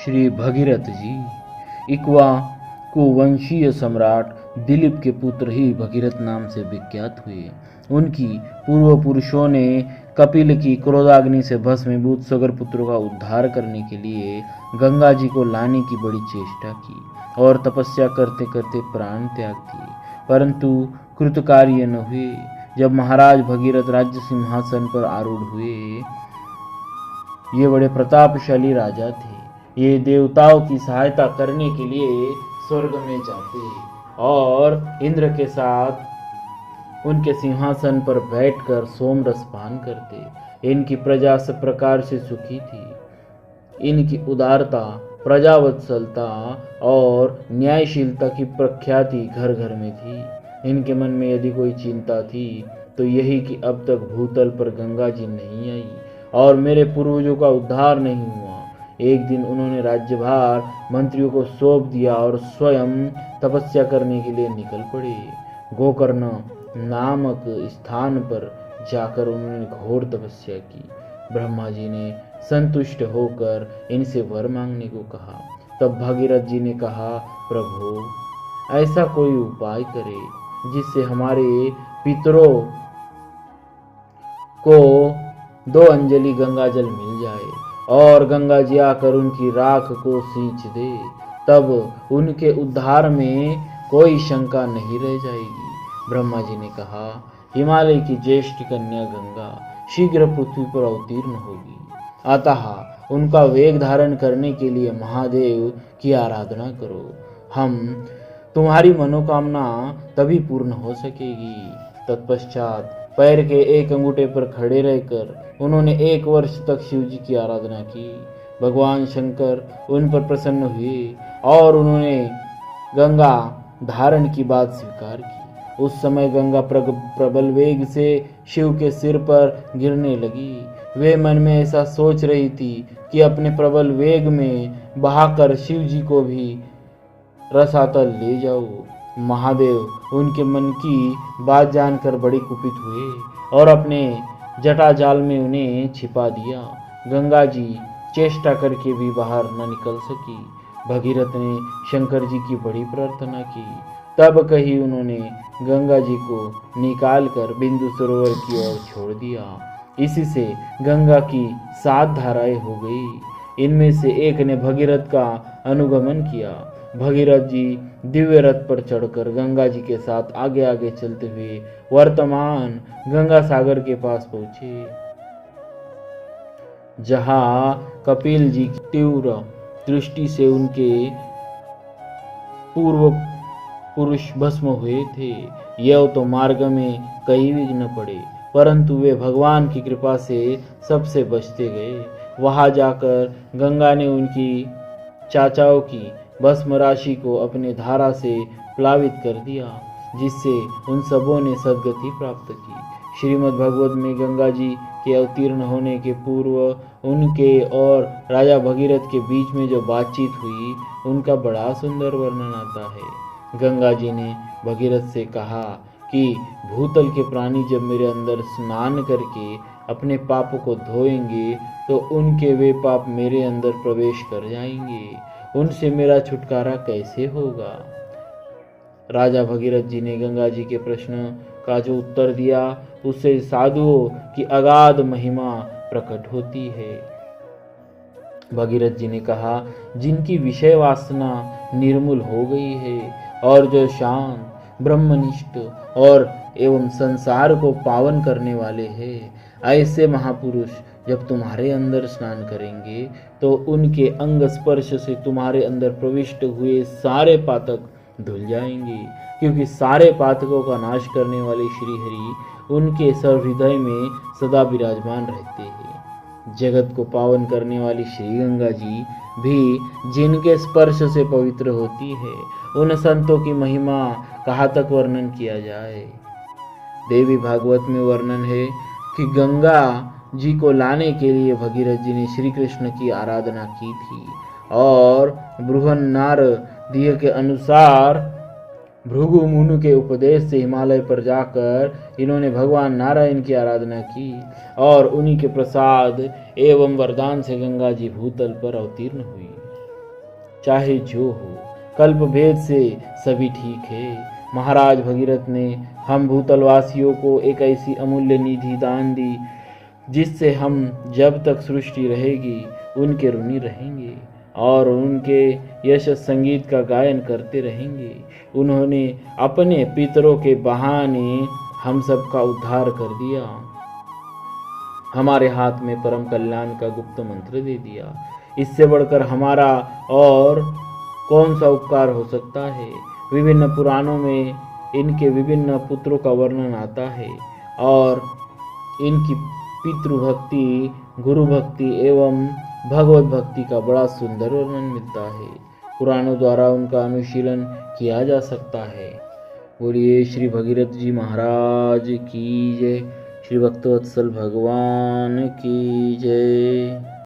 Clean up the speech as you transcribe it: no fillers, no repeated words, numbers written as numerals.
श्री भगीरथ जी इक्वा कुवंशीय सम्राट दिलीप के पुत्र ही भगीरथ नाम से विख्यात हुए। उनकी पूर्व पुरुषों ने कपिल की क्रोधाग्नि से भस्मीभूत सगर पुत्रों का उद्धार करने के लिए गंगा जी को लाने की बड़ी चेष्टा की और तपस्या करते करते प्राण त्याग दिए, परंतु कृतकार्य न हुए। जब महाराज भगीरथ राज्य सिंहासन पर आरूढ़ हुए, ये बड़े प्रतापशाली राजा थे। ये देवताओं की सहायता करने के लिए स्वर्ग में जाते और इंद्र के साथ उनके सिंहासन पर बैठकर सोमरस पान करते। इनकी प्रजा सब प्रकार से सुखी थी। इनकी उदारता, प्रजावत्सलता और न्यायशीलता की प्रख्याति घर घर में थी। इनके मन में यदि कोई चिंता थी तो यही कि अब तक भूतल पर गंगा जी नहीं आई और मेरे पूर्वजों का उद्धार नहीं हुआ। एक दिन उन्होंने राज्यभार मंत्रियों को सौंप दिया और स्वयं तपस्या करने के लिए निकल पड़े। गोकर्ण नामक स्थान पर जाकर उन्होंने घोर तपस्या की। ब्रह्मा जी ने संतुष्ट होकर इनसे वर मांगने को कहा। तब भगीरथ जी ने कहा, प्रभु ऐसा कोई उपाय करे जिससे हमारे पितरों को 2 अंजलि गंगा जल मिल जाए और गंगा जी आकर उनकी राख को सींच दे, तब उनके उद्धार में कोई शंका नहीं रह जाएगी। ब्रह्मा जी ने कहा, हिमालय की ज्येष्ठ कन्या गंगा शीघ्र पृथ्वी पर अवतीर्ण होगी, अतः उनका वेग धारण करने के लिए महादेव की आराधना करो। हम तुम्हारी मनोकामना तभी पूर्ण हो सकेगी। तत्पश्चात पैर के एक अंगूठे पर खड़े रहकर उन्होंने 1 वर्ष तक शिव जी की आराधना की। भगवान शंकर उन पर प्रसन्न हुए और उन्होंने गंगा धारण की बात स्वीकार की। उस समय गंगा प्रबल वेग से शिव के सिर पर गिरने लगी। वे मन में ऐसा सोच रही थी कि अपने प्रबल वेग में बहाकर शिव जी को भी रसातल ले जाओ। महादेव उनके मन की बात जानकर बड़े कुपित हुए और अपने जटा जाल में उन्हें छिपा दिया। गंगा जी चेष्टा करके भी बाहर न निकल सकी। भगीरथ ने शंकर जी की बड़ी प्रार्थना की, तब कहीं उन्होंने गंगा जी को निकालकर बिंदु सरोवर की ओर छोड़ दिया। इसी से गंगा की 7 धाराएं हो गई। इनमें से एक ने भगीरथ का अनुगमन किया। भगीरथ जी दिव्य रथ पर चढ़कर गंगा जी के साथ आगे आगे चलते हुए वर्तमान गंगा सागर के पास पहुंचे, जहां कपिल जी की तीव्र दृष्टि से उनके पूर्व पुरुष भस्म हुए थे। यह तो मार्ग में कई विघ्न पड़े, परंतु वे भगवान की कृपा से सबसे बचते गए। वहां जाकर गंगा ने उनकी चाचाओं की भस्म राशि को अपने धारा से प्लावित कर दिया, जिससे उन सबों ने सद्गति प्राप्त की। श्रीमद् भागवत में गंगा जी के अवतीर्ण होने के पूर्व उनके और राजा भगीरथ के बीच में जो बातचीत हुई, उनका बड़ा सुंदर वर्णन आता है। गंगा जी ने भगीरथ से कहा कि भूतल के प्राणी जब मेरे अंदर स्नान करके अपने पापों को धोएंगे तो उनके वे पाप मेरे अंदर प्रवेश कर जाएंगे। उनसे मेरा छुटकारा कैसे होगा? राजा भगीरथ जी ने गंगा जी के प्रश्न का जो उत्तर दिया, उससे साधुओं की अगाध महिमा प्रकट होती है। भगीरथ जी ने कहा, जिनकी विषय वासना निर्मूल हो गई है और जो शांत, ब्रह्मनिष्ठ और एवं संसार को पावन करने वाले हैं, ऐसे महापुरुष जब तुम्हारे अंदर स्नान करेंगे तो उनके अंग स्पर्श से तुम्हारे अंदर प्रविष्ट हुए सारे पातक धुल जाएंगे, क्योंकि सारे पातकों का नाश करने वाले श्री हरि उनके सहृदय में सदा विराजमान रहते हैं। जगत को पावन करने वाली श्री गंगा जी भी जिनके स्पर्श से पवित्र होती है, उन संतों की महिमा कहाँ तक वर्णन किया जाए। देवी भागवत में वर्णन है कि गंगा जी को लाने के लिए भगीरथ जी ने श्री कृष्ण की आराधना की थी और बृहन्नारदीय के अनुसार भृगु मुनि के उपदेश से हिमालय पर जाकर इन्होंने भगवान नारायण की आराधना की और उन्हीं के प्रसाद एवं वरदान से गंगा जी भूतल पर अवतीर्ण हुई। चाहे जो हो, कल्प भेद से सभी ठीक है। महाराज भगीरथ ने हम भूतलवासियों को एक ऐसी अमूल्य निधि दान दी जिससे हम जब तक सृष्टि रहेगी उनके ऋणी रहेंगे और उनके यश संगीत का गायन करते रहेंगे। उन्होंने अपने पितरों के बहाने हम सबका उद्धार कर दिया, हमारे हाथ में परम कल्याण का गुप्त मंत्र दे दिया। इससे बढ़कर हमारा और कौन सा उपकार हो सकता है। विभिन्न पुराणों में इनके विभिन्न पुत्रों का वर्णन आता है और इनकी पितृभक्ति, गुरु भक्ति एवं भगवत भक्ति का बड़ा सुंदर वर्णन मिलता है। पुराणों द्वारा उनका अनुशीलन किया जा सकता है। बोलिए श्री भगीरथ जी महाराज की जय, श्री भक्तवत्सल भगवान की जय।